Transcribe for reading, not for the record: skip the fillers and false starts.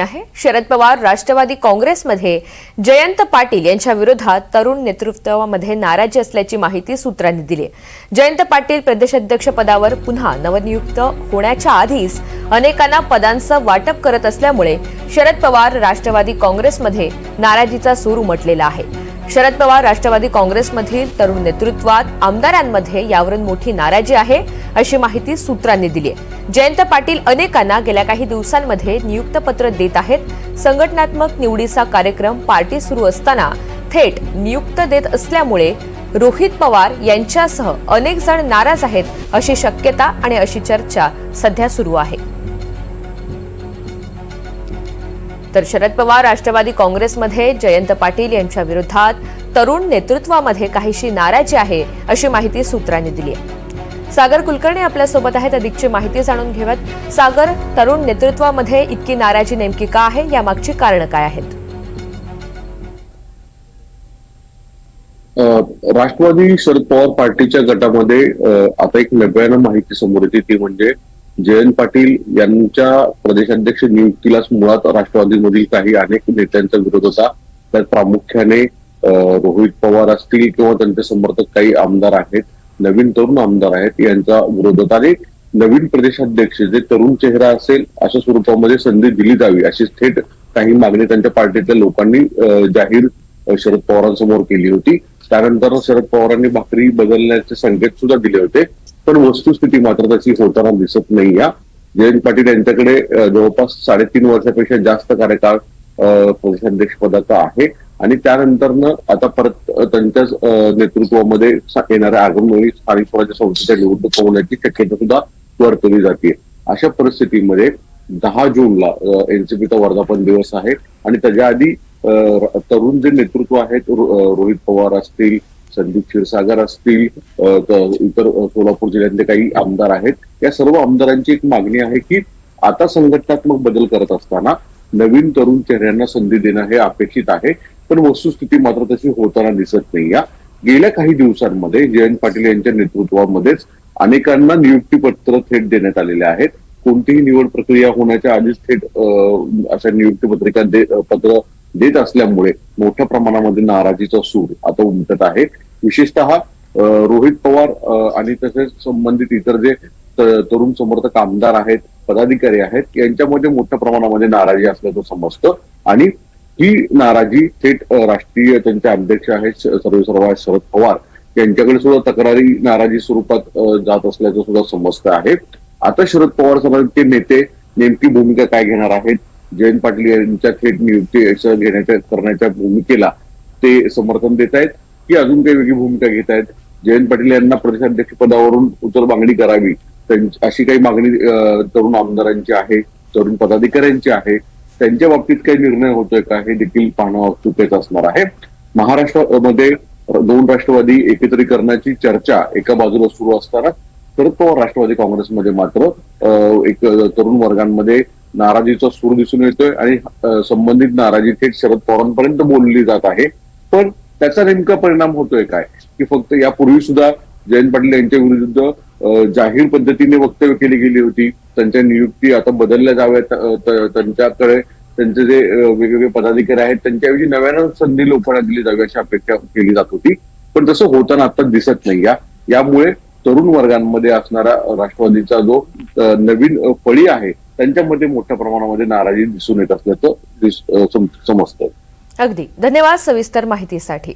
आहे। शरद पवार राष्ट्रवादी काँग्रेसमध्ये जयंत पाटील यांच्या विरोधात तरुण नेतृत्वामध्ये नाराजी असल्याची माहिती सूत्रांनी दिली। जयंत पाटील प्रदेशाध्यक्ष पदावर पुन्हा नवनियुक्त होण्याच्या आधीच अनेकांना पदांचं वाटप करत असल्यामुळे शरद पवार राष्ट्रवादी काँग्रेसमध्ये नाराजीचा सूर उमटलेला आहे। शरद पवार राष्ट्रवादी काँग्रेसमधील तरुण नेतृत्वात आमदारांमध्ये यावरून मोठी नाराजी आहे अशी माहिती सूत्रांनी दिली आहे। जयंत पाटील अनेकांना गेल्या काही दिवसांमध्ये नियुक्त पत्र देत आहेत। संघटनात्मक निवडीचा कार्यक्रम पार्टी सुरू असताना थेट नियुक्त देत असल्यामुळे रोहित पवार यांच्यासह अनेक जण नाराज आहेत अशी शक्यता आणि अशी चर्चा सध्या सुरू आहे। तर शरद पवार राष्ट्रवादी काँग्रेसमध्ये जयंत पाटील यांच्या विरोधात तरुण नेतृत्वामध्ये काहीशी नाराजी आहे अशी माहिती सूत्रांनी दिली आहे। सागर कुलकर्णी आपल्या सोबत आहेत, अधिकची माहिती जाणून घेऊयात। सागर, तरुण नेतृत्वामध्ये इतकी नाराजी नेमकी का आहे, यामागची कारण काय आहेत? राष्ट्रवादी शरद पवार पार्टीच्या गटामध्ये आता एक नव्यानं माहिती समोर येते, ती म्हणजे जयंत पाटील यांच्या प्रदेशाध्यक्ष नियुक्तीलाच मुळात राष्ट्रवादीमधील काही अनेक नेत्यांचा विरोध होता। त्यात प्रामुख्याने रोहित पवार असतील किंवा त्यांचे समर्थक काही आमदार आहेत, नवीन तरुण आमदार आहेत, यांचा विरोध होता। आणि नवीन प्रदेशाध्यक्ष जे तरुण चेहरा असेल अशा स्वरूपामध्ये संधी दिली जावी अशी थेट काही मागणी त्यांच्या पार्टीतल्या लोकांनी जाहीर शरद पवारांसमोर केली होती। त्यानंतर शरद पवारांनी भाकरी बदलण्याचे संकेत सुद्धा दिले होते, पण वस्तुस्थिती मात्र त्याची होताना दिसत नाही। या जयंत पाटील यांच्याकडे जवळपास 3.5 वर्षापेक्षा जास्त कार्यकाळ प्रदेशाध्यक्ष पदाचा आहे आणि त्यानंतरनं आता परत त्यांच्याच नेतृत्वामध्ये येणाऱ्या आगामी स्थानिक स्वराज्य संस्थेच्या निवडणूक होण्याची शक्यता सुद्धा वर्तवली जाते। अशा परिस्थितीमध्ये 10 जूनला एनसीपीचा वर्धापन दिवस आहे आणि त्याच्या आधी तरुण जे नेतृत्व आहेत, रोहित पवार असतील, संदीप क्षीरसागर असतील, इतर सोलापूर जिल्ह्यातले काही आमदार आहेत, या सर्व आमदारांची एक मागणी आहे की आता संघटनात्मक बदल करत असताना नवीन तरुण चेहऱ्यांना संधी देणं हे अपेक्षित आहे, पण वस्तुस्थिती मात्र तशी होताना दिसत नाही। या गेल्या काही दिवसांमध्ये जयंत पाटील यांच्या नेतृत्वामध्येच अनेकांना नियुक्तीपत्र थेट देण्यात आलेले आहेत। कोणतीही निवड प्रक्रिया होण्याच्या आधीच थेट अशा नियुक्तीपत्रिका पत्र देत असल्यामुळे मोठ्या प्रमाणामध्ये नाराजीचा सूर आता उमटत आहे। विशेषतः रोहित पवार आणि तसेच संबंधित इतर जे तरुण समर्थक आमदार आहेत, पदाधिकारी आहेत, यांच्यामध्ये मोठ्या प्रमाणामध्ये नाराजी असल्याचं समजतं आणि ही नाराजी थेट राष्ट्रीय त्यांचे अध्यक्ष आहेत सर्वेसर्वा शरद पवार यांच्याकडे सुद्धा तक्रारी नाराजी स्वरूपात जात असल्याचं सुद्धा समजतं आहे। आता शरद पवार समाजाचे नेते नेमकी भूमिका काय घेणार आहेत? जयंत पाटील यांच्या थेट नियुक्ती करण्याच्या भूमिकेला ते समर्थन देत आहेत की अजून काही वेगळी भूमिका घेत आहेत? जयंत पाटील यांना प्रदेशाध्यक्ष पदावरून उचल मागणी करावी अशी काही मागणी तरुण आमदारांची आहे, तरुण पदाधिकाऱ्यांची आहे, त्यांच्या बाबतीत काही निर्णय होतोय का हे देखील पाहणं चुकीचं असणार आहे। महाराष्ट्रामध्ये 2 राष्ट्रवादी एकत्रीकरणाची चर्चा एका बाजूला सुरू असताना शरद पवार राष्ट्रवादी काँग्रेसमध्ये मात्र एक तरुण वर्गांमध्ये नाराजीचा सूर दिसून येतोय आणि संबंधित नाराजी थेट शरद पवारांपर्यंत बोलली जात आहे। पण त्याचा नेमका परिणाम होतोय काय की फक्त यापूर्वी सुद्धा जयंत पाटील यांच्या विरुद्ध जाहीर पद्धतीने वक्तव्य केली गेली होती, त्यांच्या नियुक्ती आता बदलल्या जाव्यात, त्यांच्याकडे त्यांचे जे वेगवेगळे पदाधिकारी आहेत त्यांच्याऐवजी नव्यानं संधी लोकांना दिली जावी अशी अपेक्षा केली जात होती, पण तसं होताना आता दिसत नाही। यामुळे तरुण वर्गांमध्ये असणारा राष्ट्रवादीचा जो नवीन फळी आहे त्यांच्यामध्ये मोठ्या प्रमाणामध्ये नाराजी दिसून येत असल्याचं समजतं। अगदी धन्यवाद सविस्तर माहितीसाठी।